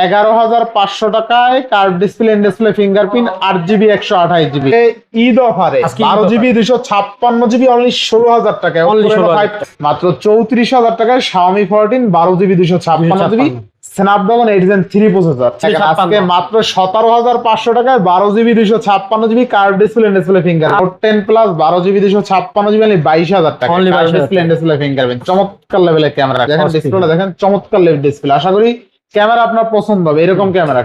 11,500 টাকায় curve display, in display, fingerprint, 8GB 128GB Eid অফারে 12GB 256GB only 16,000 টাকায়, মাত্র 34,000 টাকায় Xiaomi 14 12GB 256GB Snapdragon 8 Gen 3 processor আজকে মাত্র 17,500 টাকায় 12GB 256GB curve display, in display, fingerprint 10 plus 12GB 256GB only 22,000 টাকা curve display, in display, fingerprint. চমৎকার লেভেলের ক্যামেরা, দেখেন ডিসপ্লেটা দেখেন, চমৎকার লেভেল ডিসপ্লে। আশা করি ক্যামেরা আপনার পছন্দ হবে, এরকম ক্যামেরা।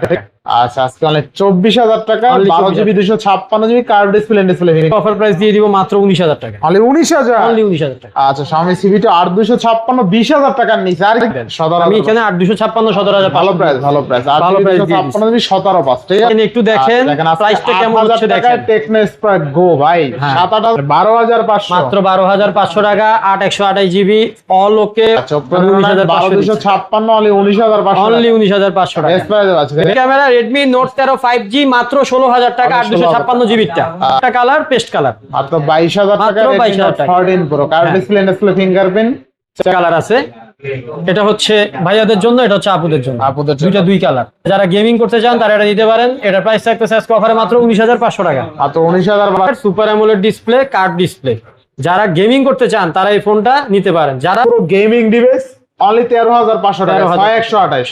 আচ্ছা, আজকে অনলি 24,000 টাকা 12GB 256GB curve display, in display, offer price দিয়ে দিব মাত্র 19,000 টাকা, অনলি 19,000 টাকা। আচ্ছা, Xiaomi CVT 8256 20,000 টাকার নিচে। আর আমি এখানে 8256 17,000 ভালো প্রাইস, ভালো প্রাইস। 8256 17,500 ঠিক আছে। একটু দেখেন প্রাইসটা কেমন হচ্ছে দেখেন। টেকনো স্পার্ক গো ভাই 7,800 মাত্র 12,500 টাকা 8/128GB অল ওকে। 12,256 অনলি 19,500 অনলি 19,500 টাকা বেস্ট প্রাইস আছে। ক্যামেরা Redmi Note 13 5G মাত্র 16,000 টাকা 856GB টা। একটা কালার পেস্ট কালার মাত্র 22,000 টাকা। 22,000 টাকা 14 Pro curve display, in display, fingerprint colour আছে। এটা হচ্ছে ভাইয়াদের জন্য, এটা হচ্ছে আপুদের জন্য। দুইটা দুই কালার। যারা গেমিং করতে চান তারা এটা নিতে পারেন। এটা প্রাইস থাকতেছে আজকে অফারে মাত্র 19,500 টাকা। মাত্র 19,000। Super AMOLED display, curve display. যারা গেমিং করতে চান তারা এই ফোনটা নিতে পারেন। যারা পুরো গেমিং ডিভাইস অনলি 13,500 টাকা 6128।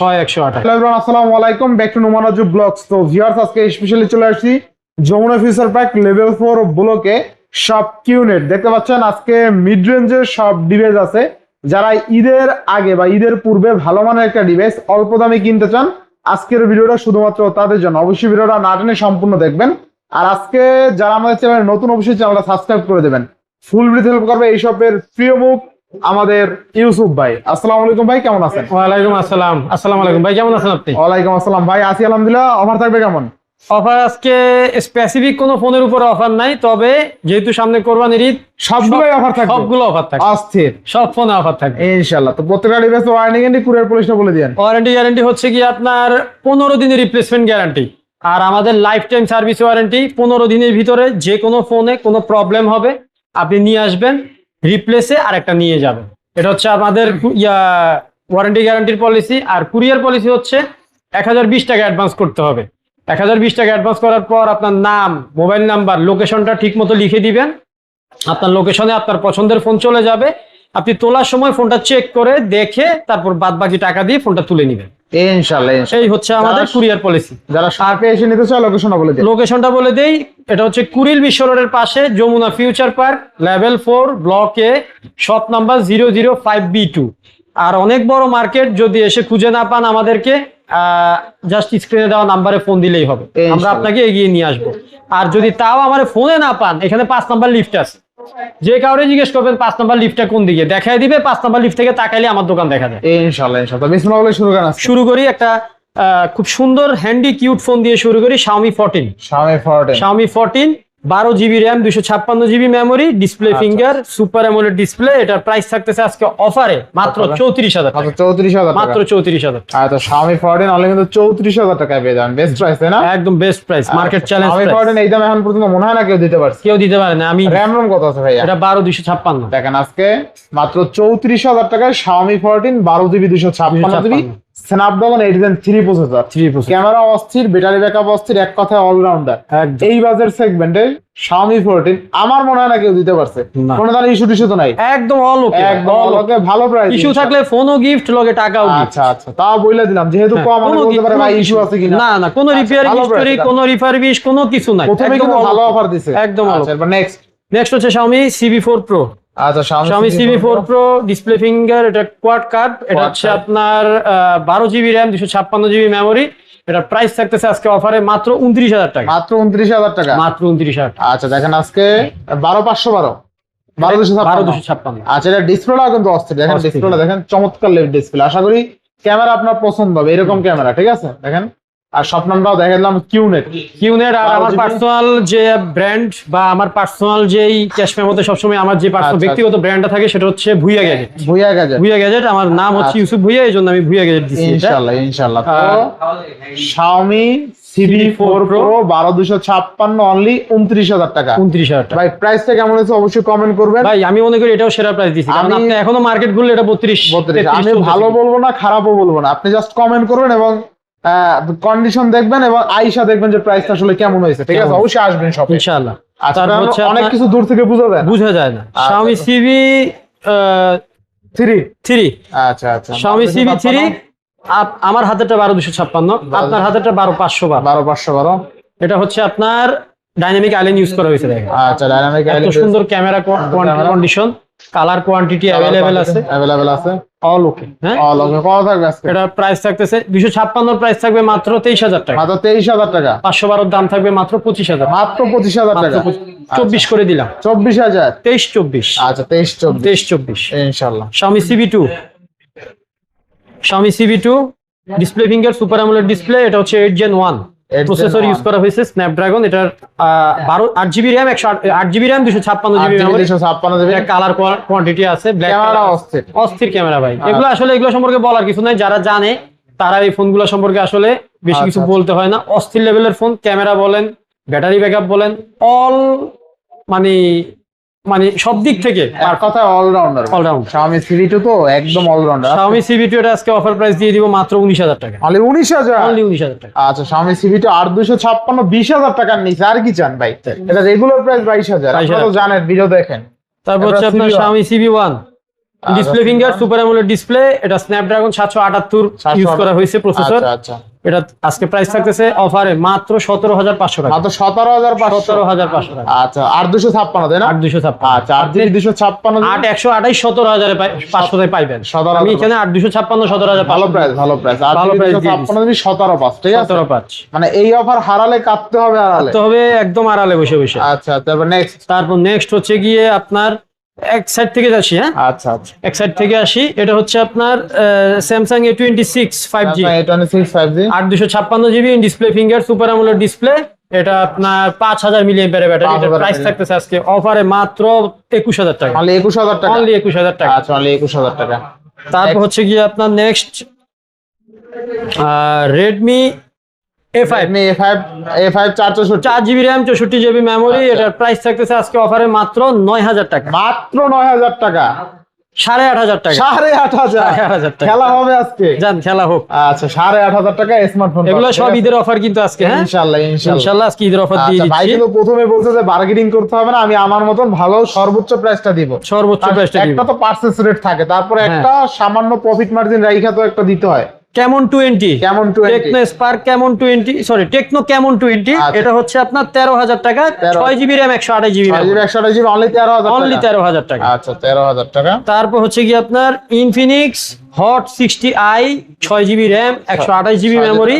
হ্যালো এভরিওয়ান, আসসালামু আলাইকুম, back to Noman Raju vlogs. তো ভিউয়ার্স, আজকে স্পেশালি চলে আসছি যমুনা ফিউচার পার্ক লেভেল 4 ব্লকে সব কিউনেট। দেখতে পাচ্ছেন আজকে মিড রেঞ্জের সব ডিভাইস আছে। যারা ঈদের আগে বা ঈদের পূর্বে ভালো মানের একটা ডিভাইস অল্প দামে কিনতে চান, আজকের ভিডিওটা শুধুমাত্র তাদের জন্য। অবশ্যই ভিডিওটা না টেনে সম্পূর্ণ দেখবেন। আর আজকে যারা আমাদের চ্যানেলে নতুন, অবশ্যই চ্যানেলটা সাবস্ক্রাইব করে দেবেন। ফুল ভিডিও হেল্প করবে এই শপের প্রিয় মুখ আমাদের ইউসুফ ভাই। আসসালামু আলাইকুম ভাই, কেমন আছেন? ওয়ালাইকুম আসসালাম। আসসালামু আলাইকুম ভাই, কেমন আছেন আপনি? ওয়ালাইকুম আসসালাম ভাই, আছি আলহামদুলিল্লাহ। অফার থাকবে কেমন? অফার আজকে স্পেসিফিক কোনো ফোনের উপর অফার নাই, তবে যেহেতু সামনে কোরবানির ঈদ সবগুলোই অফার থাকবে। সবগুলো অফার থাকবে, অস্থির সব ফোনে অফার থাকবে ইনশাআল্লাহ। তো প্রত্যেকটা ডিভাইস ওয়ারেন্টি গ্যারান্টি, কুরিয়ার পলিসটা বলে দেন। ওয়ারেন্টি গ্যারান্টি হচ্ছে কি আপনার 15 দিনের রিপ্লেসমেন্ট গ্যারান্টি, আর আমাদের লাইফ টাইম সার্ভিস ওয়ারেন্টি। 15 দিনের ভিতরে যে কোনো ফোনে কোনো প্রবলেম হবে আপনি নিয়ে আসবেন, রিপ্লেসে আরেকটা নিয়ে যাবেন। এটা হচ্ছে আমাদের ওয়ারেন্টি গ্যারান্টির পলিসি। আর কুরিয়ার পলিসি হচ্ছে 1020 টাকা অ্যাডভান্স করতে হবে। 1020 টাকা অ্যাডভান্স করার পর আপনার নাম, মোবাইল নাম্বার, লোকেশনটা ঠিক মতো লিখে দিবেন। আপনার লোকেশনে আপনার পছন্দের ফোন চলে যাবে। আপনি তোলার সময় ফোনটা চেক করে দেখে তারপর বাদ বাকি টাকা দিয়ে ফোনটা তুলে নেবেন ইনশাআল্লাহ। এই হচ্ছে আমাদের কুরিয়ার পলিসি। যারা শপে এসে নিতে চায় লোকেশনটা বলে দেই। এটা হচ্ছে কুড়িল বিশ্ব রোডের পাশে Jamuna Future Park level 4 block A, shop number 005B2। আর অনেক বড় মার্কেট, যদি এসে খুঁজে না পান আমাদেরকে জাস্ট স্ক্রিনে দেওয়া নাম্বারে ফোন দিলেই হবে, আমরা আপনাকে এগিয়ে নিয়ে আসবো। আর যদি তাও আমার ফোনে না পান, এখানে 5 নাম্বার লিফট আছে। যে কাউরে জিজ্ঞেস করবেন 5 নাম্বার লিফটটা কোন দিকে, দেখাই দিবে। 5 নাম্বার লিফট থেকে তাকাইলে আমার দোকান দেখা যায়। ইনশাআল্লাহ ইনশাআল্লাহ। বিসমিল্লাহ বলে শুরু করি। একটা খুব সুন্দর হ্যান্ডি কিউট ফোন দিয়ে শুরু করি। Xiaomi 14 12GB RAM, 256GB memory, display finger, super AMOLED display. এটার প্রাইস থাকতেছে আজকে অফারে মাত্র 34,000 টাকা। মাত্র 34,000। আচ্ছা, Xiaomi 14 অনলি কিন্তু 34,000 টাকায় পেয়ে যাবেন। বেস্ট প্রাইস তাই না? একদম best price, market challenge price. Xiaomi 14 এই দামে এখন পর্যন্ত মনে হয় না কেউ দিতে পারছে। কেউ দিতে পারে না। আমি র‍্যাম কত আছে ভাইয়া? এটা 12/256। দেখেন আজকে মাত্র 34,000 টাকায় Xiaomi 14 12GB 256GB Snapdragon 8 Gen 3 processor. Camera অস্থির, ব্যাটারি ব্যাকআপ অস্থির, এক কথায় অলরাউন্ডার। এই বাজেট সেগমেন্টে Xiaomi 14 আমার মনে হয় না কেউ দিতে পারছে। কোনো ধরনের ইস্যু তো নাই, একদম অল ওকে, একদম অল ওকে। ভালো প্রাইস। ইস্যু থাকলে ফোনও গিফট, লগে টাকাও গিফট। আচ্ছা আচ্ছা, তাও বলে দিলাম, যেহেতু কম আমি বলতে পারি ভাই ইস্যু আছে কিনা। না না, কোনো রিপেয়ারিং হিস্টরি, কোনো রিফারবিশ, কোনো কিছু নাই। প্রথমে কিন্তু ভালো অফার দিছে একদম। আচ্ছা, এবার নেক্সট হচ্ছে Xiaomi CV4 Pro। আচ্ছা, Xiaomi CV4 Pro display finger, এটা কোয়াড কার্ড। এটা হচ্ছে আপনার 12GB র্যাম, 256GB মেমোরি। এটা প্রাইস থাকতেছে আজকে অফারে মাত্র 29,000 টাকা। মাত্র 29,000 টাকা। মাত্র 29,000 টাকা। আচ্ছা, দেখেন আজকে 12,256। আচ্ছা, এটা ডিসপ্লেটাও কিন্তু অস্থির। দেখেন ডিসপ্লেটা দেখেন, চমৎকার লেভেল ডিসপ্লে। আশা করি ক্যামেরা আপনার পছন্দ হবে, এরকম ক্যামেরা। ঠিক আছে, দেখেন। আর সব নামটাও দেখালাম কিউনেট। আর আমার পার্সোনাল যে ব্র্যান্ড বা আমার পার্সোনাল যেই ক্যাশ মেমোতে সবসময় আমার যে পার্সোনাল ব্যক্তিগত ব্র্যান্ডটা থাকে সেটা হচ্ছে ভুইয়া গ্যাজেট। আমার নাম হচ্ছে ইউসুফ ভুইয়া, এই জন্য আমি ভুইয়া গ্যাজেট দিচ্ছি। ইনশাআল্লাহ। তো Xiaomi CV4 Pro 12,256 অনলি 29,000 টাকা। 29,000 টাকা। ভাই প্রাইসটা কেমন হয়েছে অবশ্যই কমেন্ট করবেন। ভাই আমি মনে করি এটাও সেরা প্রাইস দিছি, কারণ আপনি এখনো মার্কেট ঘুরলে এটা 32। আমি ভালো বলবো না, খারাপও বলবো না, আপনি জাস্ট কমেন্ট করবেন এবং কন্ডিশন দেখবেন এবং আইসা দেখবেন যে প্রাইসটা আসলে কেমন হয়েছে, ঠিক আছে? অবশ্যই আসবেন শপে ইনশাআল্লাহ। আচ্ছা, তারপর হচ্ছে অনেক আপনার- কিছু দূর থেকে বোঝা যায় না। বোঝা যায় না। Xiaomi CV 3 আচ্ছা আচ্ছা, Xiaomi CV 3 আমার হাতেরটা 12256, আপনার হাতেরটা 12512। 12512। এটা হচ্ছে আপনার ডাইনামিক আইল্যান্ড ইউজ করা হয়েছে, দেখেন আচ্ছা, ডাইনামিক এত সুন্দর camera condition, colour quantity available আছে, अवेलेबल আছে। অল ওকে। হ্যাঁ, অল ওকে। কত থাকবে আজকে? এটা প্রাইস থাকতেছে 256, প্রাইস থাকবে মাত্র 23000 টাকা। মাত্র 23000 টাকা। 512 দাম থাকবে মাত্র 25000, মাত্র 25000 টাকা। 24 করে দিলাম। 24000। 23-24। আচ্ছা, 23-24 23-24 ইনশাআল্লাহ। Xiaomi CV2 display finger super AMOLED display, এটা হচ্ছে 8 Gen 1 8 Gen প্রসেসর 1 ইউজ করা হয়েছে স্ন্যাপড্রাগন। এটার 8GB RAM 128GB RAM 256GB memory. 256 GB. এটা কালার কোয়ান্টিটি আছে, ব্ল্যাক ক্যামেরা অস্থির। অস্থির ক্যামেরা ভাই। এগুলো সম্পর্কে বলার কিছু নাই, যারা জানে তারা এই ফোনগুলো সম্পর্কে আসলে বেশি কিছু আচ্ছা। বলতে হয় না। অস্থির লেভেলের ফোন, ক্যামেরা বলেন, ব্যাটারি ব্যাকআপ বলেন, অল মানে মানে সব দিক থেকে আর কথা অলরাউন্ডার। অলরাউন্ড। Xiaomi CV2 তো একদম অলরাউন্ডার। Xiaomi CV2 এটা আজকে অফার প্রাইস দিয়ে দিব মাত্র 19000 টাকা। অনলি 19000। অনলি 19000 টাকা। আচ্ছা, Xiaomi CV2 8256 20000 টাকার নিচে আর কি চান ভাই? এটা রেগুলার প্রাইস 22000। আপনারা তো জানেন, ভিডিও দেখেন। তারপর হচ্ছে এবার আপনার CV1 Xiaomi CV1 display finger super AMOLED display, এটা স্ন্যাপড্রাগন 778 ইউজ করা হয়েছে প্রসেসর। আচ্ছা আচ্ছা, এটা আজকে প্রাইস থাকতেছে অফারে মাত্র 17500 টাকা। মাত্র 17500। 17500 টাকা। আচ্ছা, 8256 তাই না? 8256। আচ্ছা, 8256 8128 17500 পাইবেন। 17,000 আমি এখানে 8256 17500। ভালো প্রাইস, ভালো প্রাইস। ভালো price দিয়ে 8256 17,500, ঠিক আছে? 17500 মানে এই অফার হারালে কাটতে হবে আড়ালে। তো হবে একদম আড়ালে বসে বসে। আচ্ছা, তারপর নেক্সট। তারপর নেক্সট হচ্ছে গিয়ে আপনার এক সাইড থেকে যাচ্ছি। হ্যাঁ, আচ্ছা আচ্ছা, এক সাইড থেকে আসি। এটা হচ্ছে আপনার Samsung A26 5G A26 5G 8256GB display finger super AMOLED display. এটা আপনার 5000 মিলিঅ্যাম্পিয়ার ব্যাটারি। এটা 5000 প্রাইস থাকতেছে আজকে অফারে মাত্র 21000 টাকা। অনলি 21000 টাকা। অনলি 21000 টাকা। আচ্ছা, অনলি 21000 টাকা। তারপর হচ্ছে গিয়ে আপনার next Redmi A5 Redmi A5 464 4GB RAM 64GB memory. আচ্ছা। এটার প্রাইস থাকতেছে আজকে অফারে মাত্র 9000 টাকা। মাত্র 9000 টাকা। 8500 টাকা। 8500 টাকা। খেলা হবে আজকে। যান, খেলা হোক। আচ্ছা, 8500 টাকা স্মার্টফোন। এগুলো সব ঈদের অফার কিন্তু আজকে। হ্যাঁ, ইনশাআল্লাহ ইনশাআল্লাহ। ইনশাআল্লাহ আজকে ঈদের অফার দিয়ে আচ্ছা, ভাই দিচ্ছি। কিন্তু প্রথমে বলছে যে বার্গেনিং করতে হবে না, আমি আমার মতন ভালো সর্বোচ্চ প্রাইসটা দিব। সর্বোচ্চ প্রাইসটা দিব। একটা তো পার্সেস রেট থাকে, তারপরে হ্যাঁ। একটা সামান্য প্রফিট মার্জিন রাইখা তো একটা দিতে হয়। কেমন 20 কেমন 20 টেকনো স্পার্ক কেমন 20 সরি টেকনো কেমন 20 আচ্ছা। এটা হচ্ছে আপনার 13000 টাকা। 13 6GB RAM 128GB 128 only 13000 only টাকা। 13000 টাকা। আচ্ছা, 13000 টাকা। তারপর হচ্ছে কি আপনার Infinix hot 60i 6GB RAM 128GB memory.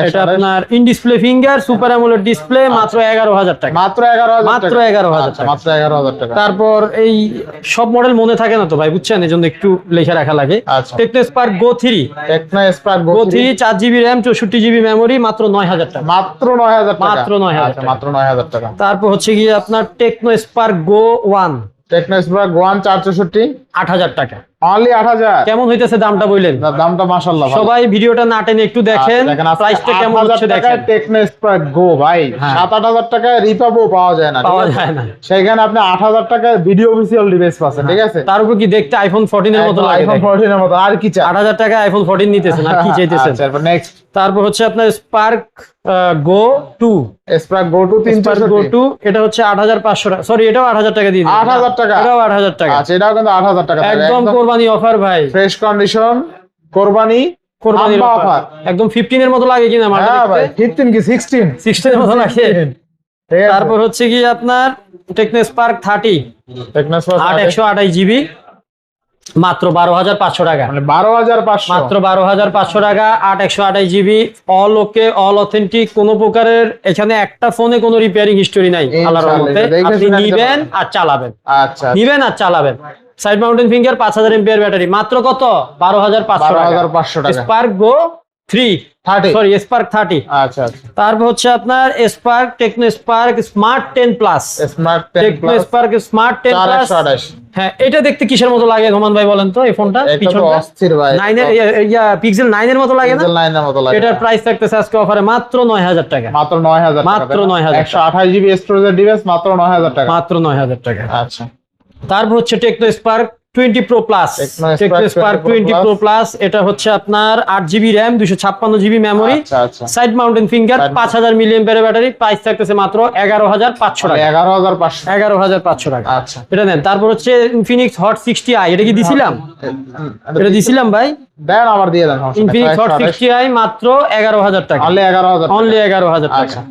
এটা আপনার in display finger super AMOLED display মাত্র 11000 টাকা। মাত্র 11000 মাত্র 11000 টাকা। মাত্র 11000 টাকা। তারপর এই সব মডেল মনে থাকে না তো ভাই, বুঝছেন, এজন্য একটু লেখা রাখা লাগে। আচ্ছা। Tecno Spark Go 3 Tecno Spark Go 3 4GB RAM 64GB memory মাত্র 9000 টাকা। মাত্র 9000 টাকা। মাত্র 9000 আচ্ছা, টাকা। মাত্র 9000 টাকা। তারপর হচ্ছে গিয়ে আপনার Tecno Spark Go 1 Tecno Spark 1 464 8000 টাকা। অনলি 8000। কেমন হইতেছে দামটা বললেন? দামটা মাশাআল্লাহ ভালো। সবাই ভিডিওটা না টেনে একটু দেখেন, আচ্ছা, দেখেন আজকে প্রাইসটা কেমন 8000 হচ্ছে দেখেন। টাকায় টেকনো স্পার্ক গো ভাই, হ্যাঁ। 7-8000 টাকায় রিপাবও পাওয়া যায় না, ঠিক পাওয়া আছে? যায় না। সেখানে আপনি 8000 টাকায় ভিডিও অফিসিয়াল ডিভাইস পাচ্ছেন, ঠিক আছে? তার উপর কি দেখতে আইফোন 14 এর মতো লাগে। আইফোন 14 এর মতো আর কি চাই? 8000 টাকা আইফোন 14 নিতেছেন আর কি চাইতেছেন? আচ্ছা, এরপর নেক্সট তারপর হচ্ছে আপনার spark Go 2 spark go to spark Go 364। 2 এটা হচ্ছে 8500 টাকা। সরি, এটাও 8000 টাকা দিয়ে দিন। 8000 টাকা। এটাও 8000 টাকা। আচ্ছা, এটাও কিন্তু 8000 টাকা থাকবে। একদম কোরবানি অফার ভাই। ফ্রেশ কন্ডিশন কোরবানি কোরবানির আম্বা অফার। অফার। একদম 15 এর মতো লাগে কিনা আমার হ্যাঁ ভাই, দেখতে? 15 কি 16? 16 এর মতো লাগে। ঠিক আছে? তারপর হচ্ছে কি আপনার Tecno Spark 30 Tecno Spark 8128GB মাত্র 12500 টাকা। মানে 12500 মাত্র 12500 টাকা 8128GB all okay all authentic, কোনো প্রকারের এখানে একটা ফোনে কোনো রিপেয়ারিং হিস্টোরি নাই আল্লাহর রহমতে। দেখে আপনি শুনে নিতে নিবেন পারবেন। আর চালাবেন, আচ্ছা, নিবেন আর চালাবেন। Side mountain finger 5000 MPR battery মাত্র কত? 12500 টাকা। 12500 টাকা। Spark Go 3 30। Sorry Spark 30। আচ্ছা আচ্ছা, তারপর হচ্ছে আপনার Spark Tecno Spark Smart 10 plus Smart 10 Tecno plus Spark Smart 10 plus. 4128। হ্যাঁ, এটা দেখতে কিসের মতো লাগে রোমান ভাই বলেন তো? এই ফোনটা এটা তো পিছনটা অস্থির ভাই। 9 এর পিক্সেল 9 এর মতো লাগে না? ডিজেল 9 এর মতো লাগে। এটার প্রাইস থাকতেছে আজকে অফারে মাত্র 9000 টাকা। মাত্র 9000 টাকা। মাত্র 9000 128 জিবি স্টোরেজের ডিভাইস মাত্র 9000 টাকা। মাত্র 9000 টাকা। আচ্ছা, তারপর হচ্ছে Tecno Spark 20 Pro Plus, Tecno Spark 20 Pro Plus, এটা হচ্ছে আপনার 8GB RAM, 256GB মেমোরি, আচ্ছা আচ্ছা, সাইড মাউন্টেন ফিঙ্গার, 5000 মিলিঅ্যাম্পিয়ারের ব্যাটারি, প্রাইস থাকতেছে মাত্র 11500 টাকা। 11500, 11500 টাকা। আচ্ছা। এটা নেন। তারপর হচ্ছে Infinix Hot 60i, এটা কি দিছিলাম? এটা দিছিলাম ভাই। দেন আবার দিয়ে দেন। Infinix Hot 60i মাত্র 11000 টাকা। অনলি 11000, অনলি 11000 টাকা। আচ্ছা।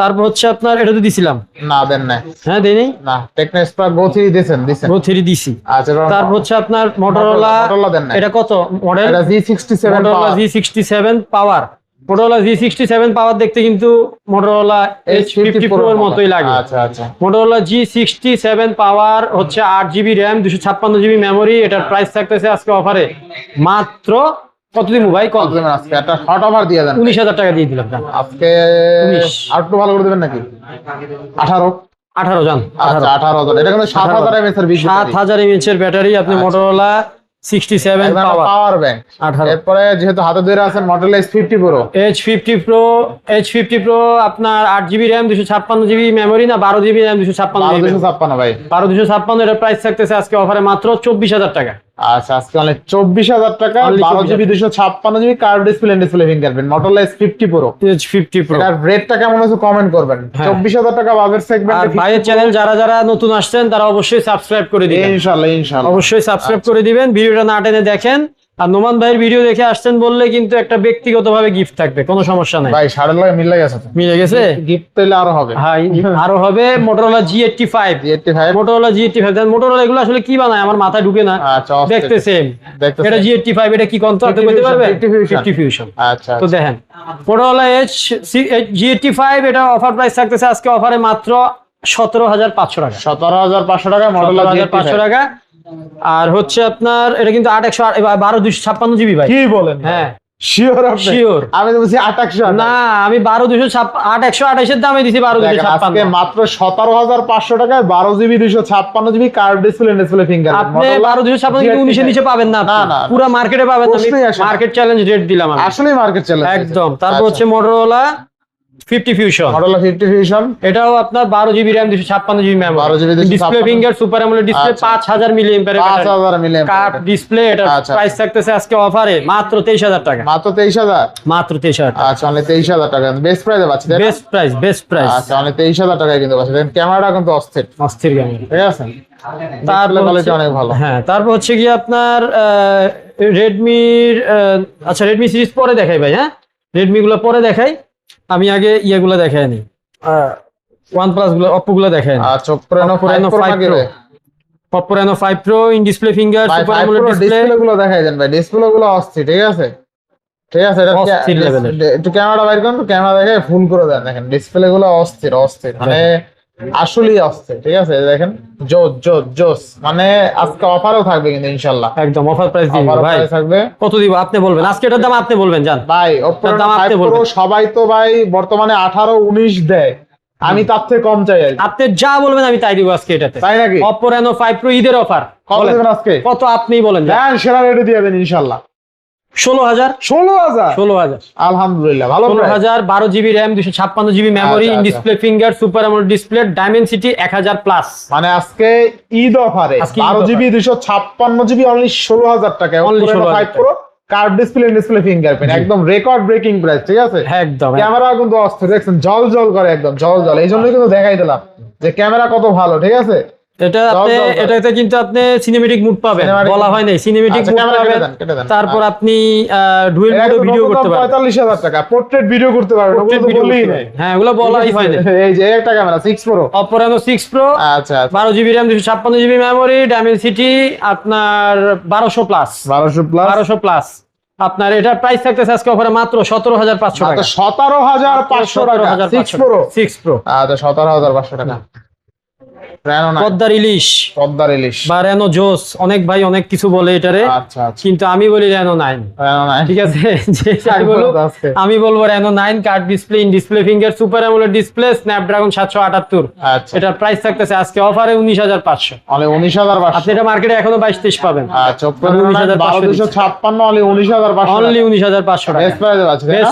তারপর হচ্ছে আপনার এটা তো দিছিলাম না দেন না, হ্যাঁ দেই নাই না টেকনো স্পার্ক Go 3 দিবেন Go 3 দিছি। আচ্ছা, তারপর হচ্ছে আপনার Motorola দেন না, এটা কত মডেল? এটা G67 Motorola G67 পাওয়ার। Motorola G67 পাওয়ার দেখতে কিন্তু Motorola H50 Pro এর মতোই লাগে। আচ্ছা আচ্ছা, Motorola G67 পাওয়ার হচ্ছে 8GB RAM, 256GB মেমোরি। এটার প্রাইস থাকতেছে আজকে অফারে মাত্র কত দিন ভাই? কত দিবেন আজকে? একটা হট অফার দিয়ে দেন। 19000 টাকা দিয়ে দিলাম আজকে। 19 আর একটু ভালো করে দিবেন নাকি? 18 জান। আচ্ছা 18000। এটা কিন্তু 7000 mAh এর 7000 mAh এর ব্যাটারি। আপনি Motorola 67 পাওয়ার ব্যাংক। 18। এরপরে যেহেতু হাতে ধরে আছেন Motorola H50 Pro, H50 Pro আপনার 8GB RAM, 256GB মেমোরি, না 12GB RAM, 256GB? 1256 ভাই, 12256। এর প্রাইস থাকতেছে আজকে অফারে মাত্র 24000 টাকা। আচ্ছা আজকে অনলি 24000 টাকা, Only 12GB 256GB curve display fingerprint Motorola H50 Pro। H50 Pro এটার রেটটা কেমন আছে কমেন্ট করবেন। হ্যাঁ। 24000 টাকা বাজেট আর সেগমেন্টে ভাইয়ের চ্যানেল যারা নতুন আসছেন তারা অবশ্যই সাবস্ক্রাইব করে দিবেন। ইনশাআল্লাহ ইনশাআল্লাহ অবশ্যই সাবস্ক্রাইব করে দিবেন, ভিডিওটা না টেনে দেখেন। আর নোমান ভাইয়ের ভিডিও দেখে আসছেন বললে কিন্তু একটা ব্যক্তিগতভাবে গিফট থাকবে, কোনো সমস্যা নাই। ভাই শাড়ির লাগে মিল লাগে আছে তো, মিলে গেছে। গিফট পেলে আরো হবে। হ্যাঁ আরো হবে। Motorola G85, Motorola G85 দেন। Motorola এগুলো আসলে কি বানায় আমার মাথায় ঢুকে না। আচ্ছা দেখতে সেম। এটা G85, এটা কি কোন তো আপনি বলতে পারবেন? 50 Fusion। আচ্ছা তো দেখেন Motorola G85 এটা অফার প্রাইস থাকতেছে আজকে অফারে মাত্র 17500 টাকা। 17500 টাকা Motorola G85 টাকা। আর হচ্ছে আপনার এটা কিন্তু 12256GB ভাই। কি বলেন? হ্যাঁ শিওর আপনি? শিওর। আমি তো বলছি 2800। না আমি 12228 এর দামে দিছি 12256। আজকে মাত্র 17500 টাকায় 12GB 256GB curve display fingerprint আপনি 12256 কিন্তু 19 এর নিচে পাবেন না। না, পুরো মার্কেটে পাবেন না। প্রশ্নই আসে না। মার্কেট চ্যালেঞ্জ রেট দিলাম আমি। আসলেই মার্কেট চ্যালেঞ্জ একদম। তারপর হচ্ছে Motorola 50 Fusion। Motorola 50 Fusion এটাও আপনার 12GB RAM, 256GB memory, 12GB display finger, super AMOLED display, 5000 মিলিঅ্যাম্পিয়ারের ব্যাটারি, 5000 মিলিয়ন কার্ভ ডিসপ্লে। এটা আচ্ছা। প্রাইস থাকতেছে আজকে অফারে মাত্র 23000 টাকা। মাত্র 23000। মাত্র 23000 টাকা। আচ্ছা অনলি 23000 টাকা বেস্ট প্রাইসে পাচ্ছি। Best price. আচ্ছা অনলি 23000 টাকায় কিন্তু পাচ্ছি। দেখেন ক্যামেরাটা কিন্তু অস্থির ক্যামেরা। ঠিক আছে, তারপর কোয়ালিটি অনেক ভালো। হ্যাঁ তারপর হচ্ছে কি আপনার রেডমির আচ্ছা রেডমি সিরিজ পরে দেখাই ভাই। হ্যাঁ রেডমি গুলো পরে দেখাই, আমি আগে ইয়েগুলো দেখাই নি, OnePlus গুলো, Oppo গুলো দেখাই নি। আচ্ছা Oppo Reno 5 Pro নাকি রে? Oppo Reno 5 Pro in display finger, super AMOLED display. Display গুলো দেখাই দেন ভাই, ডিসপ্লে গুলো অস্থির। ঠিক আছে ঠিক আছে, এটা অস্থির level-এর। একটু ক্যামেরা বাইর করুন, ক্যামেরা দেখে ফুল করে দেন। দেখেন ডিসপ্লে গুলো অস্থির মানে আসলেই অস্থির। ঠিক আছে দেখেন জোস মানে আজকে অফারও থাকবে কিন্তু ইনশাআল্লাহ। একদম অফার প্রাইস দিব অফার ভাই। প্রাইস থাকবে। কত দিব আপনি বলবেন, আজকে এটার দাম আপনি বলবেন জান ভাই Oppo এটার দাম Reno আপনি 5 Pro বলবেন। সবাই তো ভাই বর্তমানে 18 19 দেয়, আমি তার থেকে কম চাই আর কি। আপনি যা বলবেন আমি তাই দিব আজকে এটাতে। তাই নাকি? Oppo Reno 5 Pro ঈদের অফার কত দেবেন আজকে? কত আপনিই বলেন জান। দেন সেরা রেটে দিয়ে দেন ইনশাআল্লাহ। 16000 আলহামদুলিল্লাহ ভালো price. 16000 12GB RAM, 256GB memory, আচ্ছা, ইন আচ্ছা। Display finger, super AMOLED display, Dimensity 1000 plus. মানে আজকে ঈদ অফারে আজকে ঈদ 12GB 256GB অনলি 16000 টাকা। Only Oppo Reno 16,000 5 Pro curve display fingerprint একদম রেকর্ড ব্রেকিং প্রাইস। ঠিক আছে একদম ক্যামেরা কিন্তু অস্থির, দেখছেন জল করে একদম জল। এই জন্যই কিন্তু দেখাই দিলাম যে ক্যামেরা কত ভালো। ঠিক আছে এটা আপনি জল করে। এটাতে কিন্তু আপনি সিনেমেটিক মুড পাবেন, Cinematic বলা হয় নাই সিনেমেটিক আচ্ছা, মুড ক্যামেরা পাবেন। কেটে দেন। তারপর আপনি ডুয়েল এটা মোডে কিন্তু ভিডিও নতুন করতে দাম পারবেন, 45000 টাকা। পোর্ট্রেট ভিডিও করতে পারবেন, ওগুলো তো ভিডিও বলেই করতে নাই। পারবেন। হ্যাঁ ওগুলো বলাই হয় না। এই যে একটা camera 6 Pro, Oppo Reno 6 Pro আচ্ছা 12GB RAM, 256GB memory, Dimensity আপনার 1200 প্লাস। 1200 প্লাস। 1200 প্লাস। আপনার এটার প্রাইস থাকতেছে আজকে অফারে মাত্র 17500 টাকা। 17500 টাকা 6 Pro। 6 Pro আচ্ছা 17500 টাকা। Reno 9 পদ্মার ইলিশ পদ্মার ইলিশ বা রেনো জোস, অনেক ভাই অনেক কিছু বলে এটারে, আচ্ছা কিন্তু আমি বলি রেনো 9। Reno 9 ঠিক আছে যে যাই বলুক আজকে। আমি বলবো Reno 9 curved display, in display finger, super AMOLED display, Snapdragon 778। আচ্ছা এটার প্রাইস থাকতেছে আজকে অফারে 19500। অনলি 19500। আপনি এটা মার্কেটে এখনো 22-23 পাবেন। আচ্ছা Oppo Reno 9 12256 অনলি 19500। অনলি 19500 টাকা। বেস্ট প্রাইসে আছে তাই না?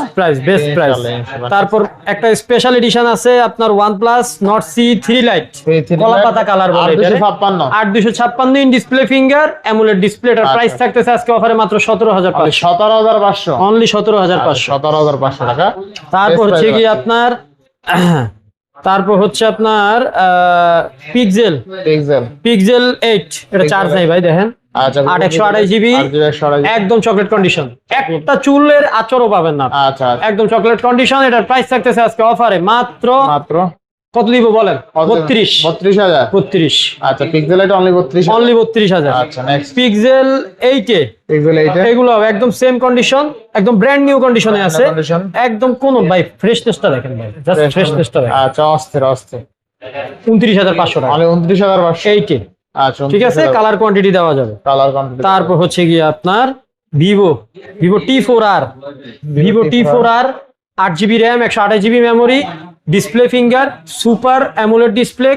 Best price. ইনশাআল্লাহ। তারপর একটা স্পেশাল এডিশন আছে আপনার OnePlus Nord C3 Lite, C3 কলা কলা পাতা কালার বলে এটা 8256 in display finger AMOLED display. এটার প্রাইস থাকতেছে আজকে অফারে মাত্র 17500 অনলি 17500 টাকা। তারপর হচ্ছে কি আপনার পিক্সেল 8 এটা চার্জ নাই ভাই দেখেন। আচ্ছা 828 জিবি একদম চকলেট কন্ডিশন, একটা চুলের আচরও পাবেন না। আচ্ছা একদম চকলেট কন্ডিশন। এটার প্রাইস থাকতেছে আজকে অফারে মাত্র কত দিব বলেন? 32,000। আচ্ছা পিক্সেল এটা অনলি 32,000। আচ্ছা নেক্সট পিক্সেল 8 এগুলো একদম সেম কন্ডিশন, একদম ব্র্যান্ড নিউ কন্ডিশনে আছে একদম। কোন ভাই ফ্রেশনেসটা দেখেন ভাই, জাস্ট ফ্রেশনেসটা দেখেন। আচ্ছা অস্থির 29,500 টাকা অনলি 29,500। 8 আচ্ছা ঠিক আছে, কালার কোয়ান্টিটি দেওয়া যাবে। তারপর হচ্ছে গিয়ে আপনার Vivo T4R 8GB RAM 128GB memory, display finger, super AMOLED display,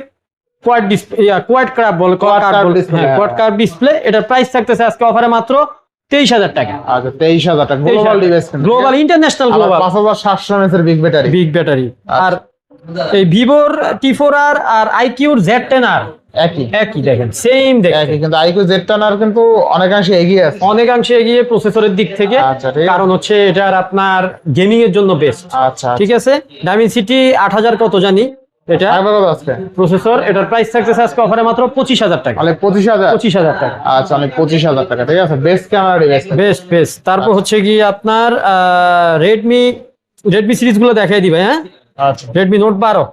quad curve বলে, কোয়াড কার্ভ ডিসপ্লে। এটার প্রাইস থাকতেছে আজকে অফারে মাত্র 23,000 টাকা। আচ্ছা 23,000 টাকা global device, global international global 5700 mAh এর বিগ ব্যাটারি। আর এই ভিভোর T4R আর আইকিউর Z10R একই দেখেন, সেম দেখেন, কিন্তু আইকিউ Z10R কিন্তু অনেকাংশে এগিয়ে প্রসেসরের দিক থেকে। কারণ হচ্ছে এটার আপনার গেমিং এর জন্য বেস্ট। আচ্ছা ঠিক আছে, ডাইমেনসিটি 8000 কত জানি এটা প্রসেসর। এটার প্রাইস থাকতেছে আজকে অফারে মাত্র 25,000 টাকা। 25,000 টাকা। আচ্ছা 25,000 টাকা, ঠিক আছে। Best camera device, best. তারপর হচ্ছে কি আপনার রেডমি সিরিজ গুলো দেখাই দিবে। হ্যাঁ আচ্ছা Redmi note 12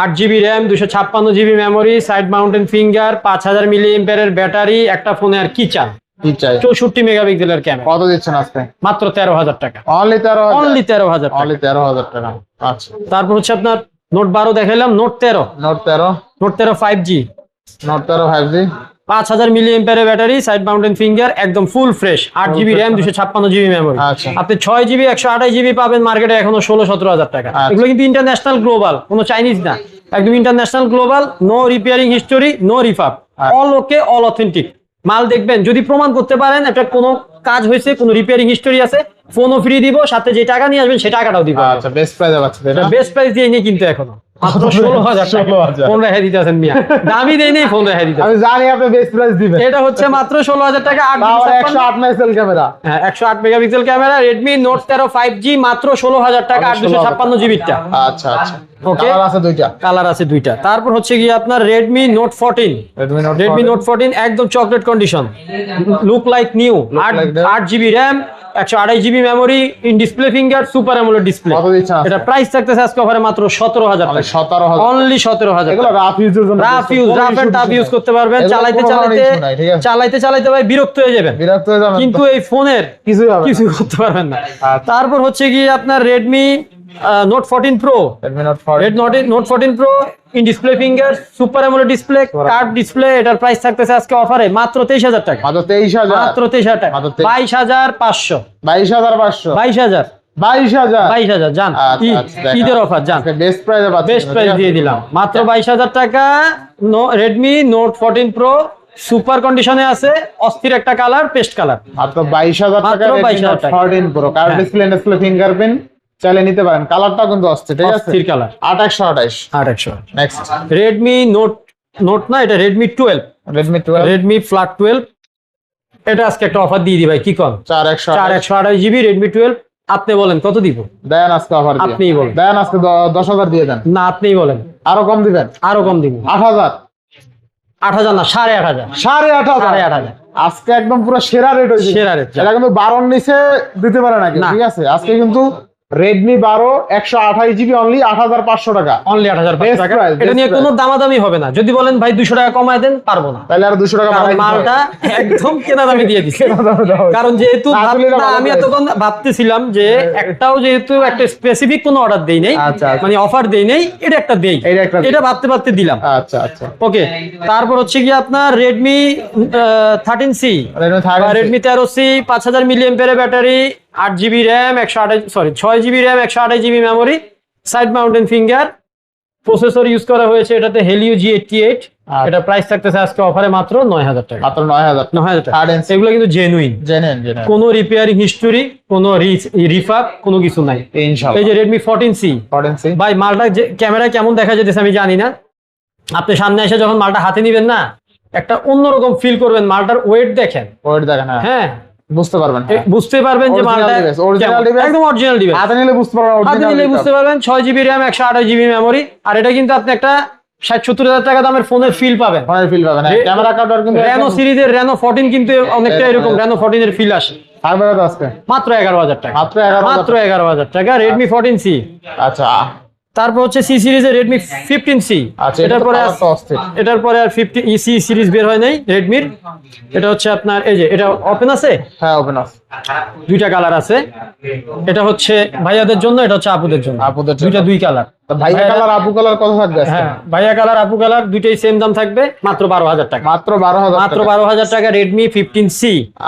8GB RAM 256GB memory, side mountain finger, 5000 mAh এর ব্যাটারি। একটা ফোনে আর কি চান? 64 মেগাপিক্সেলের ক্যামেরা। কত দিচ্ছেন আজকে? মাত্র 13,000 টাকা। অনলি 13,000 অনলি 13,000 টাকা। আচ্ছা তারপর হচ্ছে আপনার নোট 12 দেখাইলাম, নোট 13 5G 5000 mAh এর ব্যাটারি, সাইড মাউন্টেন ফিঙ্গার, একদম full fresh. 8GB RAM 256GB memory. আপনি 6GB 128GB পাবেন মার্কেটে এখনো 16-17,000 টাকা। এগুলো কিন্তু ইন্টারন্যাশনাল গ্লোবাল, কোনো চাইনিজ না, একদম international global. No repairing history, no refurb, all okay, all authentic মাল। দেখবেন যদি প্রমাণ করতে পারেন এটা কোনো কাজ হয়েছে, কোনো রিপেয়ারিং হিস্টোরি আছে, ফোনও ফ্রি দিব, সাথে যে টাকা নিয়ে আসবেন সেই টাকাটাও দিব। আচ্ছা বেস্ট প্রাইসে পাচ্ছেন, এটা বেস্ট প্রাইস দিয়ে নিয়ে কিন্তু এখনো মাত্র 16,000 টাকা ফোন রেখে দিতেছেন মিয়া। দামি দেই নেই, ফোন রেখে দিতেছেন। আমি জানি আপনি বেস্ট প্রাইস দিবেন। এটা হচ্ছে মাত্র 16,000 টাকা। 108 মেগাপিক্সেল ক্যামেরা। হ্যাঁ 108 megapixel camera, Redmi note 13 5G মাত্র 16,000 টাকা। 856GB টা। আচ্ছা ওকে, কালার আছে দুইটা। তারপর হচ্ছে কি আপনার রেডমি নোট 14 একদম chocolate condition, look like new. 8GB RAM 128GB memory, in display finger, super AMOLED display. এটা প্রাইস থাকতেছে আজকে অফারে মাত্র 17,000 টাকা। অনলি 17,000। এগুলো রাফ এন্ড টাফ ইউজ করতে পারবেন। চালাইতে ভাই বিরক্ত হয়ে যাবেন, কিন্তু এই ফোনের কিছু করতে পারবেন না। তারপর হচ্ছে কি আপনার Redmi note 14 pro note 14 pro in display finger, super AMOLED display, curve display. এটার প্রাইস থাকতেছে আজকে অফারে মাত্র 23,000 টাকা। মাত্র 23,000 টাকা। 22,500 যান, ঈদের অফার যান, বেস্ট প্রাইস দিয়ে দিলাম মাত্র 22,000 টাকা। রেডমি নোট 14 প্রো সুপার কন্ডিশনে আছে, অস্থির একটা কালার, পেস্ট কালার। মাত্র 22,000 টাকা। 14 প্রো কার্ভ ডিসপ্লে ফিঙ্গারপ্রিন্ট চাইলে নিতে পারেন। কালারটা কিন্তু অস্থির, ঠিক আছে, অস্থির কালার। 828। নেক্সট রেডমি নোট না, এটা রেডমি 12 রেডমি ফ্ল্যাট 12। এটা আজকে একটা অফার দিয়ে দি ভাই, কি কল? 428GB Redmi 12। আপনি বলেন কত দিব? দেন আজকে অফার দিয়ে। আপনিই বলেন। দেন আজকে 10,000 দিয়ে দেন। না আপনিই বলেন। আরো কম দিবেন? আরো কম দিব। 8,000 না 8,500। 8,500 আজকে একদম পুরো সেরা রেট হয়েছে। সেরা রেট। এটা কিন্তু 12 নিচে দিতে পারে না, ঠিক আছে। আজকে কিন্তু রেডমি 12 128GB অনলি 8,500 টাকা। অনলি 8,500 টাকা। এটা নিয়ে কোনো দামাদামি হবে না। যদি বলেন ভাই 200 টাকা কমায় দেন, পারবো না। তাহলে আর 200 টাকা বাড়াই দিতে হবে। মালটা একদম কেনা দামে দিয়ে দিছি। কারণ যেহেতু আমি এতক্ষণ ভাবতেছিলাম যে একটাও যেহেতু একটা স্পেসিফিক কোনো অর্ডার দেই নাই, মানে অফার দেই নাই, এটা একটা দেই, এটা ভাবতে দিলাম। আচ্ছা ওকে। তারপর হচ্ছে কি আপনার Redmi 13C Redmi 13C 5000 mAh এর battery, 8GB RAM 6GB RAM 128GB memory, side mountain finger. Processor use করা হয়েছে এটাতে হেলিও G88। এটা প্রাইস থাকতেছে আজকে অফারে মাত্র 9,000 টাকা। মাত্র 9,000 টাকা। এগুলো কিন্তু জেনুইন, কোনো রিপেয়ারিং হিস্টোরি, কোনো রিফাব, কোনো কিছু নাই ইনশাআল্লাহ। এই যে রেডমি 14C ভাই, মালটা ক্যামেরা কেমন দেখা যাচ্ছে আমি জানি না, আপনি সামনে এসে যখন মালটা হাতে নিবেন না, একটা অন্যরকম ফিল করবেন। মালটার ওয়েট দেখেন, ওয়েট দেখেন, হ্যাঁ বুঝতে পারবেন, বুঝতে পারবেন যে মালটা অরিজিনাল ডিভাইস, একদম অরিজিনাল ডিভাইস। হাতে নিলে বুঝতে পারবেন, হাতে নিলে বুঝতে পারবেন। 6GB RAM 128GB memory. আর এটা কিন্তু আপনি একটা 60-70 হাজার টাকা দামের ফোনের ফিল পাবেন, ফোনের ফিল পাবেন। ক্যামেরা কাটার কিন্তু রেনো সিরিজের রেনো 14 কিন্তু অনেকটা এরকম রেনো 14 এর ফিল আসে। থাকবে তো আজকে মাত্র 11,000 টাকা, মাত্র 11,000 মাত্র 11,000 টাকা। Redmi 14C। আচ্ছা, তারপর হচ্ছে সি সিরিজের Redmi 15C। আচ্ছা, এটার পরে অস্থির। এটার পরে আর 50 সি সিরিজ বের হয় নাই রেডমির। এটা হচ্ছে আপনার এই যে এটা ওপেন আছে, হ্যাঁ ওপেন আছে, দুইটা কালার আছে। এটা হচ্ছে ভাইয়াদের জন্য, এটা হচ্ছে আপুদের জন্য। আপুদের জন্য। দুইটা দুই কালার। তো ভাইয়া কালার আপু কালার কত থাকবে আজকে? হ্যাঁ, ভাইয়া কালার আপু কালার দুইটাই সেম দাম থাকবে, মাত্র 12,000 টাকা। মাত্র 12,000 মাত্র 12,000 টাকা Redmi 15C।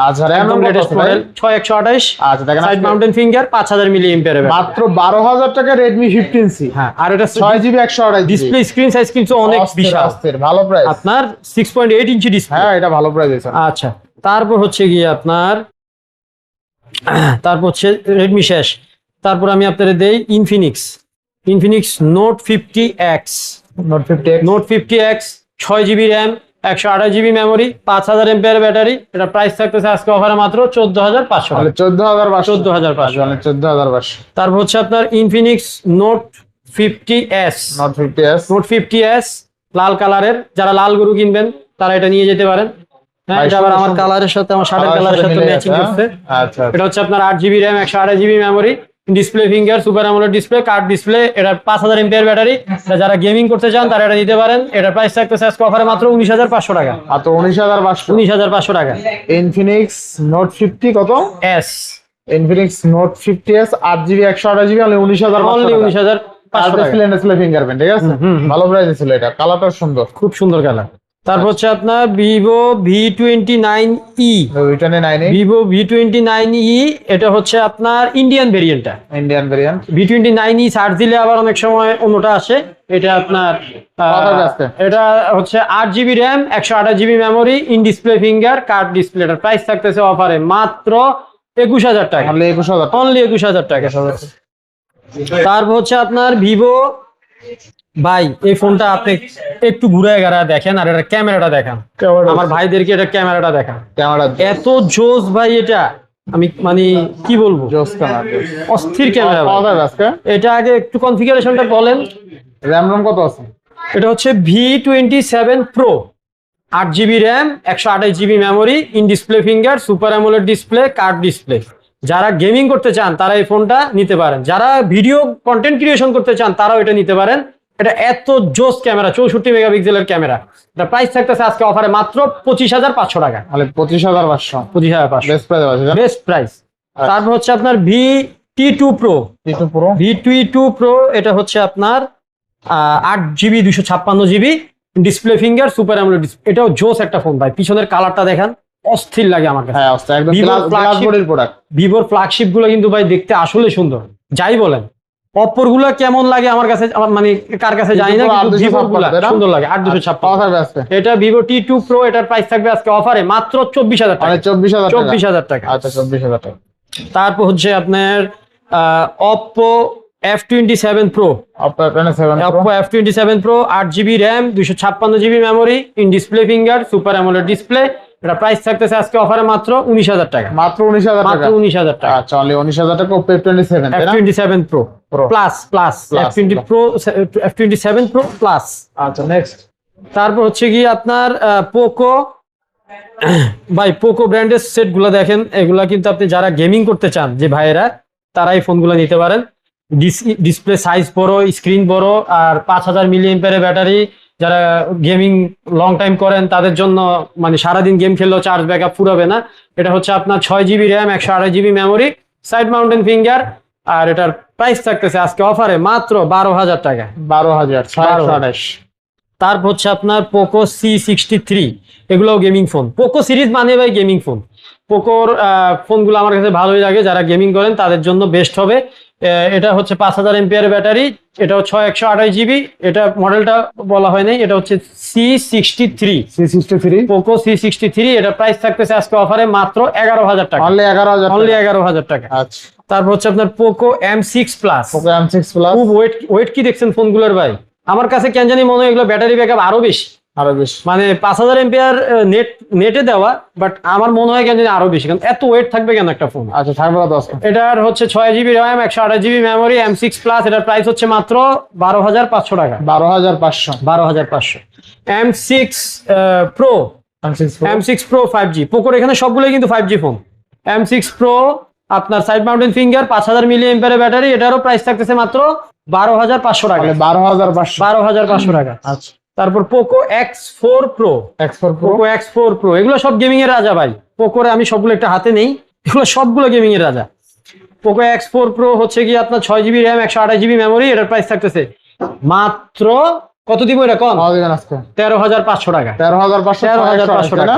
আচ্ছা, RAM একদম কত লেটেস্ট আছে ভাই? মডেল 6128। আচ্ছা, দেখেন side mountain finger 5000 milliampere battery. মাত্র 12,000 টাকা Redmi 15C। হ্যাঁ, আর এটা 6GB 128GB display screen size কিন্তু অনেক বিশাল, অস্থির, ভালো প্রাইস। আপনার 6.8 ইঞ্চি ডিসপ্লে। হ্যাঁ, এটা ভালো প্রাইস আছে। আচ্ছা, তারপর হচ্ছে গিয়ে আপনার তারপর হচ্ছে রেডমি শেষ। তারপর আমি আপনাদের দেই Infinix note 50X। Note 50X, note 50X 6GB RAM 128GB memory 5000 MPR battery. এটা প্রাইস থাকতেছে আজকে অফারে মাত্র 14,500 তাহলে টাকা। 14,500, 14,500। তাহলে 14,500। তারপর হচ্ছে আপনার Infinix note 50S। Note 50S, note 50S লাল কালারের, যারা লাল গরু কিনবেন তারা এটা নিয়ে যেতে পারেন। হ্যাঁ, ভাই, এটা আবার আমার সুন্দর। কালারের সাথে, আমার শার্টের কালারের সাথে মিলে ম্যাচিং গেছে, করছে। হ্যাঁ? আচ্ছা, এটা হচ্ছে আপনার 8GB RAM 128GB memory, display finger, super AMOLED display, card display. এটা 5000 এমপিআর ব্যাটারি। যারা গেমিং করতে চান তারা এটা নিতে পারেন। এটার প্রাইস থাকতেছে আজকে অফারে মাত্র 19,500 টাকা। মাত্র 19,500। 19,500 টাকা। ইনফিনিক্স নোট 50 কত? S Infinix note 50S 8GB 128GB only 19,500 only টাকা। 19,500 টাকা। ডিসপ্লে ফিঙ্গারপ্রিন্ট, ঠিক আছে, ভালো প্রাইস ছিল। এটা কালারটা সুন্দর, খুব সুন্দর কালার। তারপর হচ্ছে আপনার ভিভো V29e। ওইটানে 9 ভিভো V29e, এটা হচ্ছে আপনার ইন্ডিয়ান ভেরিয়েন্টটা। Indian variant. V29e সার্চ দিলে আবার অনেক সময় অন্যটা আসে। এটা আপনার এটা হচ্ছে 8GB RAM 128GB memory, in display finger, card display. এটার প্রাইস থাকতেছে অফারে মাত্র 21,000 টাকা। অনলি 21,000, অনলি 21,000 টাকা। তারপর হচ্ছে আপনার ভিভো, ভাই এই ফোনটা আপনি একটু ঘুরে গেরা দেখেন, আর এটা ক্যামেরাটা দেখান আমার ভাইদেরকে, এটা ক্যামেরাটা দেখান। ক্যামেরা এত জোস ভাই, এটা আমি মানে কি বলবো, জোস ক্যামেরা, অস্থির ক্যামেরা ভাই। কত আজকে? এটা আগে একটু কনফিগারেশনটা বলেন। RAM ROM কত আছে? এটা হচ্ছে V27 Pro, 8GB RAM 128GB memory, in display finger, super AMOLED display, card display. যারা গেমিং করতে চান তারা এই ফোনটা নিতে পারেন। যারা ভিডিও কন্টেন্ট ক্রিয়েশন করতে চান তারাও এটা নিতে পারেন। এটা এত জোস ক্যামেরা, 64 মেগাপিক্সেলের ক্যামেরা। এটা প্রাইস থাকতেছে আজকে অফারে মাত্র 25,500 টাকা। তাহলে 25,500, 25,500 বেস্ট প্রাইস আছে, বেস্ট প্রাইস। তারপর হচ্ছে আপনার V22 Pro। T2 Pro, V22 Pro এটা হচ্ছে আপনার 8GB 256GB display finger, super AMOLED display. এটাও জোস একটা ফোন ভাই। পিছনের কালারটা দেখেন, অস্থির লাগে আমার কাছে। হ্যাঁ অবস্থা একদম Vivo গ্লাস flagship- বডির প্রোডাক্ট। ভিভোর ফ্ল্যাগশিপ গুলো কিন্তু ভাই দেখতে আসলে সুন্দর। যাই বলেন, অপ্পোর গুলো কেমন লাগে আমার কাছে, মানে কার কাছে জানি না, কিন্তু ভিভোর গুলো সুন্দর লাগে। 8,256। কত থাকবে আজকে? এটা ভিভো T2 Pro, এটার প্রাইস থাকবে আজকে অফারে মাত্র 24,000 টাকা। মানে 24,000 টাকা। 24,000 টাকা। আচ্ছা, 24,000 টাকা। তারপর হচ্ছে আপনার Oppo F27 Pro। Oppo F27 Pro, Oppo F27 Pro 8GB RAM 256GB memory, in display finger, super AMOLED display. এটা প্রাইস থাকতেছে আজকে অফারে মাত্র 19,000 টাকা। মাত্র 19,000 মাত্র টাকা। 19,000 টাকা। আচ্ছা, অনলি 19,000 টাকা। Oppo F27, তাই না? F27 Pro Pro। Plus F27 Pro plus. আচ্ছা, নেক্সট। তারপর হচ্ছে কি আপনার পোকো। ভাই পোকো ব্র্যান্ডের সেট গুলো দেখেন, এগুলা কিন্তু আপনি যারা গেমিং করতে চান যে ভাইয়েরা, তারা এই ফোনগুলো নিতে পারেন। ডিসপ্লে সাইজ বড়, স্ক্রিন বড়, আর 5000 মিলিঅ্যাম্পিয়ারের ব্যাটারি। যারা গেমিং লং টাইম করেন তাদের জন্য, মানে সারাদিন গেম খেললেও চার্জ ব্যাকআপ ফুরাবে না। এটা হচ্ছে আপনার 6GB RAM 128GB memory, side mountain finger. আর এটার প্রাইস থাকতেছে আজকে অফারে মাত্র 12,000 টাকা। 12,000, 628। তারপর হচ্ছে আপনার পোকো C63, এগুলোও গেমিং ফোন। পোকো সিরিজ মানে ভাই গেমিং ফোন। পোকোর ফোনগুলো আমার কাছে ভালোই লাগে, যারা গেমিং করেন তাদের জন্য বেস্ট হবে। এটা হচ্ছে 5000 এমপিআর ব্যাটারি। এটা হচ্ছে 128GB। এটা মডেলটা বলা হয় নাই, এটা হচ্ছে C63। Poco C63। এটা প্রাইস থাকতেছে আজকে অফারে মাত্র 11,000 টাকা। অনলি 11,000, অনলি 11,000 টাকা। আচ্ছা। তারপর হচ্ছে আপনার Poco M6 plus. Poco M6 Plus, খুব ওয়েট কি দেখছেন ফোনগুলোর ভাই, আমার কাছে কেন জানি মনে হয় এগুলো ব্যাটারি ব্যাকআপ আরো বেশি, আরো বেশি। মানে 5000 এম্পিয়ার নেটে দেওয়া, বাট আমার মনে হয় কেন জানি আরো বেশি, কারণ এত ওয়েট থাকবে কেন একটা ফোন। আচ্ছা থাকবে কত আজকে? এটার হচ্ছে 6GB RAM 128GB memory M6 plus, এটার প্রাইস হচ্ছে মাত্র 12500 টাকা। 12500। 12500। M6 Pro, M6 Pro 5G, পোকোর এখানে সবগুলোই কিন্তু 5G ফোন। M6 Pro আপনার side mountain finger, 5000 mAh battery, এটারও প্রাইস থাকতেছে মাত্র 12500 টাকা। 12500। 12500 টাকা। আচ্ছা। তারপর Poco X4 Pro, Poco X4 Pro, এগুলো সব গেমিং এর রাজা ভাই। পোকোরে আমি সবগুলো একটা হাতে নেই, এগুলো সবগুলো গেমিং এর রাজা। পোকো X4 Pro হচ্ছে কি আপনার 6GB RAM 128GB মেমোরি, এটার প্রাইস থাকতেছে মাত্র কত দিব এটা কম? 13500 টাকা। 13500 টাকা।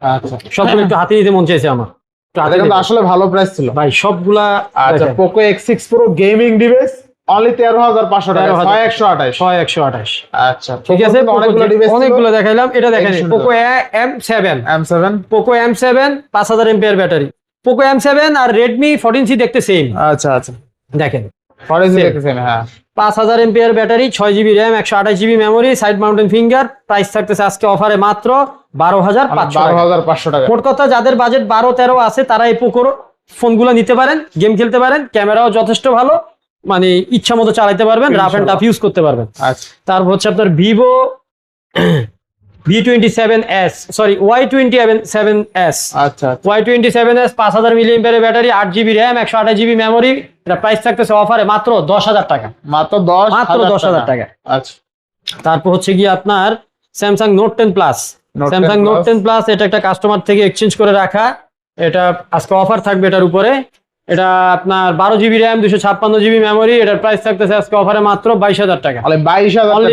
আচ্ছা, সবগুলো একটু হাতে নিতে মন চাইছে আমার। এটা কিন্তু আসলে ভালো প্রাইস ছিল ভাই সবগুলা। আচ্ছা, Poco X6 Pro gaming device only 13500 টাকা, 6128। 6128। আচ্ছা ঠিক আছে, অনেকগুলো ডিভাইস, অনেকগুলো দেখাইলাম। এটা দেখেন Poco M7, Poco M7 5000 MPR battery. Poco M7 আর রেডমি 14C দেখতে সেম। আচ্ছা আচ্ছা, দেখেন 14C দেখতেছেন, হ্যাঁ 5000 MPR battery, 6GB RAM 128GB memory, side mountain finger, price থাকতেছে আজকে অফারে মাত্র 12500 টাকা। মোট কথা যাদের বাজেট 12-13 আছে তারা এই পোকোর ফোনগুলো নিতে পারেন, গেম খেলতে পারেন, ক্যামেরাও যথেষ্ট ভালো, মানে ইচ্ছা মতো চালাতে পারবেন, রাফ এন্ড টাফ ইউজ করতে পারবেন। আচ্ছা, তারপর হচ্ছে আপনার ভিভো V27s, সরি Y27s। আচ্ছা Y27s 5000 mAh battery, 8GB RAM 128GB memory, এটা প্রাইস থাকতেছে অফারে মাত্র 10000 টাকা। মাত্র 10000 টাকা। আচ্ছা, তারপর হচ্ছে কি আপনার Samsung note 10 plus. Samsung note 10 plus এটা একটা কাস্টমার থেকে এক্সচেঞ্জ করে রাখা, এটা আজকে অফার থাকবে এটার উপরে। এটা আপনার 12GB RAM 256GB মেমোরি, এটার প্রাইস থাকতেছে আজকে অফারে মাত্র 22000 টাকা। অনলি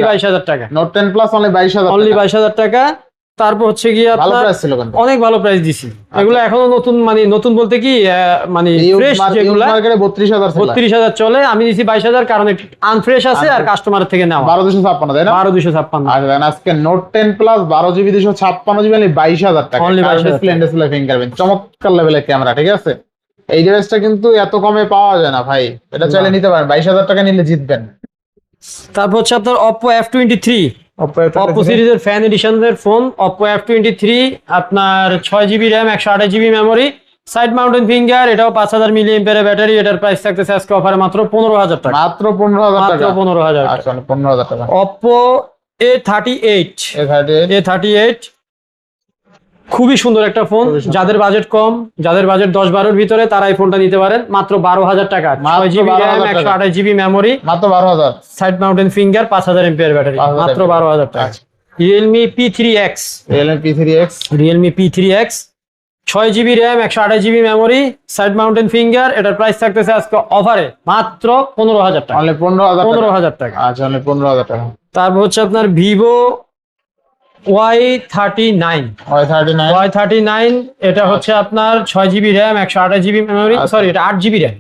22000 টাকা। নোট 10 প্লাস অনলি 22000, অনলি 22000 টাকা। তারপর হচ্ছে কি ভালো আপনার প্রাইস ছিল কিন্তু, অনেক ভালো প্রাইস দিছি। এগুলো এখনো নতুন, মানে নতুন বলতে কি মানে ফ্রেশ, যেগুলো মার্কেটে 32000 ছিল, 32000 চলে, আমি দিছি 22000, কারণ একটু আনফ্রেশ আছে আর কাস্টমার থেকে নেওয়া। 12256 তাই না? 12256। আচ্ছা, আজকে note 10 plus 12GB 256GB only 22000 টাকা। অনলি 22000 ডিসপ্লে ফিঙ্গারপ্রিন্ট, চমৎকার লেভেলের ক্যামেরা, ঠিক আছে। এই ডিভাইসটা কিন্তু এত কমে পাওয়া যায় না ভাই, এটা চাইলে নিতে পারেন, 22000 টাকা নিলে জিতবেন। তারপর হচ্ছে আপনার Oppo F23, Oppo সিরিজের ফ্যান এডিশনের ফোন Oppo F23, আপনার 6GB RAM 128GB memory, side mountain finger, এটাও 5000 mAh ব্যাটারি, এটার প্রাইস থাকতেছে আজকে অফারে মাত্র 15000 টাকা। মাত্র 15000 টাকা, মাত্র 15000 টাকা। আচ্ছা 15000 টাকা। Oppo A38, খুবই সুন্দর একটা ফোন। যাদের বাজেট কম, যাদের বাজেট 10-12 ভিতরে, তারা এই ফোনটা নিতে পারেন মাত্র 12000 টাকা। 6GB RAM 128GB মেমোরি, মাত্র 12000, side mountain finger, 5000 mAh battery, মাত্র 12000 টাকা। Realme P3X, Realme P3X 6GB RAM 128GB memory, side mountain finger, এটার প্রাইস থাকতেছে আজকে অফারে মাত্র 15000 টাকা। অনলি 15000 টাকা। আচ্ছা, অনলি 15000 টাকা। তারপর হচ্ছে আপনার Vivo Y39, এটা হচ্ছে আপনার 6GB RAM 128GB memory, sorry এটা 8GB RAM।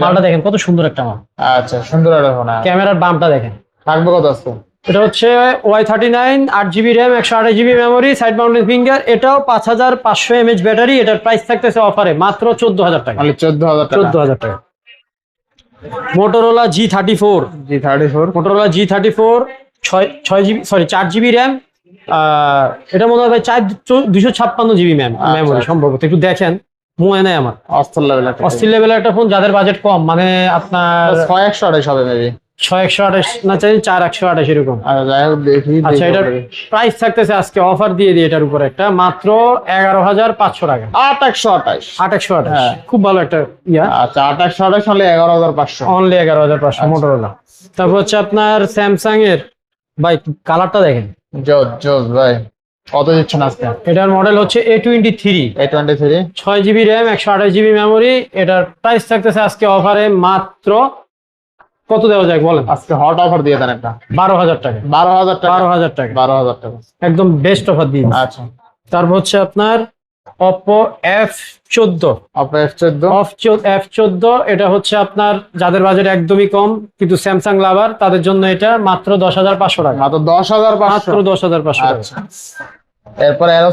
মালটা দেখেন কত সুন্দর একটা মাল। আচ্ছা, সুন্দর একটা ফোন। ক্যামেরার বামটা দেখেন। থাকবে কত আজকে? এটা হচ্ছে Y39, 8GB RAM 128GB memory, side mountain finger, এটাও 5500 mAh ব্যাটারি, এটার প্রাইস থাকতেছে অফারে মাত্র 14000 টাকা। অনলি 14000 টাকা। Motorola G34, Motorola G34 4GB RAM, এটা মনে হয় ভাই 256GB মেমোরি সম্ভবত, একটু দেখেন, মনে নাই আমার। অস্থির লেভেলের একটা ফোন, যাদের বাজেট কম, মানে আপনার 6128 হবে মেবি, 6128 না চাই 4128 এরকম। যাই হোক দেখি। আচ্ছা, এটার প্রাইস থাকতেছে আজকে অফার দিয়ে দিই এটার উপরে একটা মাত্র 11500 টাকা। 2828, খুব ভালো একটা ইয়া। আচ্ছা, 2828 হলে 11500, অনলি 11500 মোটরোলা। তারপর হচ্ছে আপনার স্যামসাং এর, ভাই কালারটা দেখেন, জোস ভাই, কত দিচ্ছেন আজকে? এটার মডেল হচ্ছে A23, 6GB RAM 128GB memory, এটার প্রাইস থাকতেছে আজকে অফারে মাত্র কত দেওয়া যায় বলেন? আজকে হট অফার দিয়ে দেন একটা, 12000 টাকা। 12000 টাকা, একদম বেস্ট অফার দিয়ে। আচ্ছা, তারপর হচ্ছে আপনার Oppo F14, এটা হচ্ছে আপনার যাদের বাজেট একদমই কম কিন্তু স্যামসাং লাভার, তাদের জন্য এটা মাত্র 10500 টাকা। মাত্র 10500, মাত্র 10500 টাকা। এরপর Aero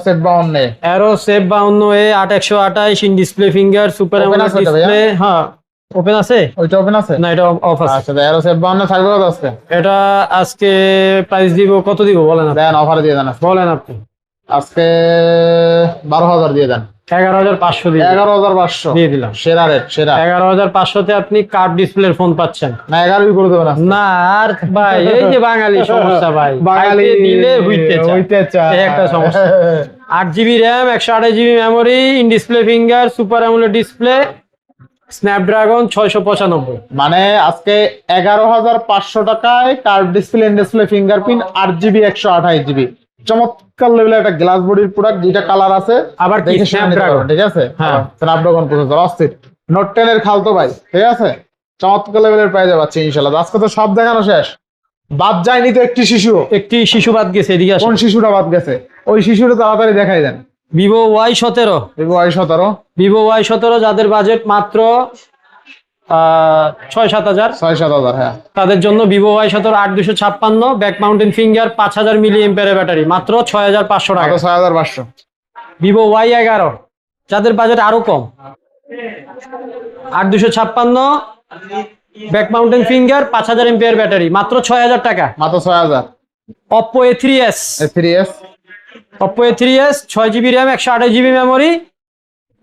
Save 52, A 8128 in display finger, super AMOLED display, হ্যাঁ ওপেন আছে? ওইটা ওপেন আছে না, এটা অফ আছে। আচ্ছা এরো সেভ 52 থাকবে কত আজকে? এটা আজকে প্রাইস দিব, কত দিব বলেন আপনি? দেন অফারে দিয়ে দেন বলেন আপনি। আজকে 12,000 দিয়ে দেন। 11,500 দিয়ে 11,500 দিয়ে দিলাম। সেরা রেট, সেরা। 11,500 তে আপনি কার্ড ডিসপ্লের ফোন পাচ্ছেন। না 11 করে দেবেন আজকে। না আর ভাই, এই যে বাঙালি সমস্যা ভাই, বাঙালি খাইতে দিলে হইতে চায়। এই একটা সমস্যা। 8GB RAM, 128GB memory, in display finger, super AMOLED display, Snapdragon 695। মানে আজকে 11,500 টাকায় curve display, in display fingerprint, 8GB 128GB, চমৎকার লেভেলের একটা গ্লাস বডির প্রোডাক্ট, যেটা কালার আছে আবার কি দেখে শুনে নিতে স্ন্যাপড্রাগন? পারবেন, ঠিক আছে? হ্যাঁ। স্ন্যাপড্রাগন প্রসেসর অস্থির, নোট 10 এর খালতো ভাই, ঠিক আছে? চমৎকার লেভেলের প্রাইজে পাচ্ছি ইনশাআল্লাহ। আজকে তো সব দেখানো শেষ, বাদ যায়নি তো একটি শিশু। একটি শিশু বাদ গেছে, এদিকে আসুন। কোন শিশুটা বাদ গেছে? ওই শিশুটা তাড়াতাড়ি দেখাই দেন। Vivo Y17, Vivo Y17, Vivo Y17 যাদের বাজেট মাত্র 6-7 হাজার, 6-7 হাজার। হ্যাঁ, তাদের জন্য Vivo Y17 8256, back mountain finger, 5000 মিলি এম্পিয়ারের ব্যাটারি, মাত্র 6,500 টাকা। 6,500। ভিভো Y11 যাদের বাজেট আরো কম, 8256, back mountain finger, 5000 ampere battery, মাত্র 6,000 টাকা। মাত্র 6,000। Oppo A3s, A3s, Oppo A3s 6GB RAM, 128GB memory,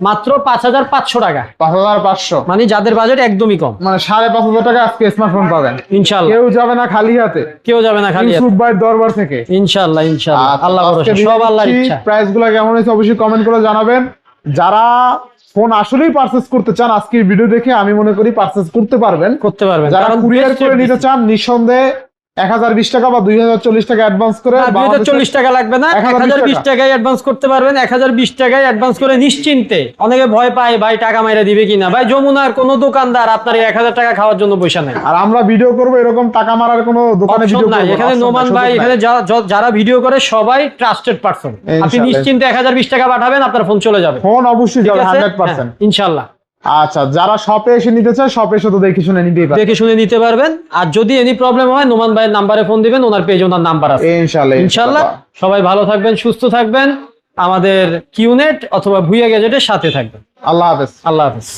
মাত্র 5,500 টাকা। 5,500। মানে যাদের বাজেট একদমই কম, মানে 5,500 টাকা আজকে স্মার্টফোন পাবেন। ইনশাআল্লাহ কেউ যাবে না খালি হাতে, কেউ যাবে না খালি হাতে। ইউসুফ ভাইয়ের দরবার থেকে। ইনশাআল্লাহ ইনশাআল্লাহ, আচ্ছা, আল্লাহ আজকে ভরসা, দিয়ে সব আল্লাহর দিচ্ছি। ইচ্ছা। প্রাইস গুলো কেমন হয়েছে অবশ্যই কমেন্ট করে জানাবেন। যারা ফোন আসলেই পারচেজ করতে চান, আজকের ভিডিও দেখে আমি মনে করি পারচেজ করতে পারবেন। করতে পারবেন, যারা কারণ কুরিয়ার best করে rate নিতে দিচ্ছি। চান, নিঃসন্দেহে 1020 টাকা বা 2040 টাকা অ্যাডভান্স করে, না, 2040 টাকা লাগবে না, 1020 টাকায় অ্যাডভান্স করতে পারবেন। 1020 টাকায় অ্যাডভান্স করে নিশ্চিন্তে, অনেকে ভয় পায় ভাই টাকা মাইরা দিবে কিনা। ভাই যমুনার কোনো দোকানদার আপনার এই 1000 টাকা খাওয়ার জন্য পয়সা নাই। আর আমরা ভিডিও করব, এরকম টাকা মারার কোনো দোকানে অপশন ভিডিও নাই করব এখানে। নোমান ভাই এখানে যারা ভিডিও করে সবাই ট্রাস্টেড পারসন। আপনি ইনশাআল্লাহ। নিশ্চিন্তে 1020 টাকা পাঠাবেন, আপনার ফোন চলে যাবে। ফোন অবশ্যই ঠিক যাবে আছে? 100%। হ্যাঁ, ইনশাআল্লাহ। আচ্ছা, যারা শপে এসে নিতে চায়, শপে এসে তো দেখে শুনে নিতেই পারে। দেখে শুনে নিতে পারবেন। আর যদি এনি প্রবলেম হয়, নোমান ভাইয়ের নাম্বারে ফোন দিবেন, ওনার পেজে ওনার নাম্বার আছে। ইনশাআল্লাহ। ইনশাআল্লাহ। সবাই ভালো থাকবেন, সুস্থ থাকবেন, আমাদের কিউনেট অথবা ভুইয়া গ্যাজেটের সাথে থাকবেন। আল্লাহ হাফেজ। আল্লাহ হাফেজ।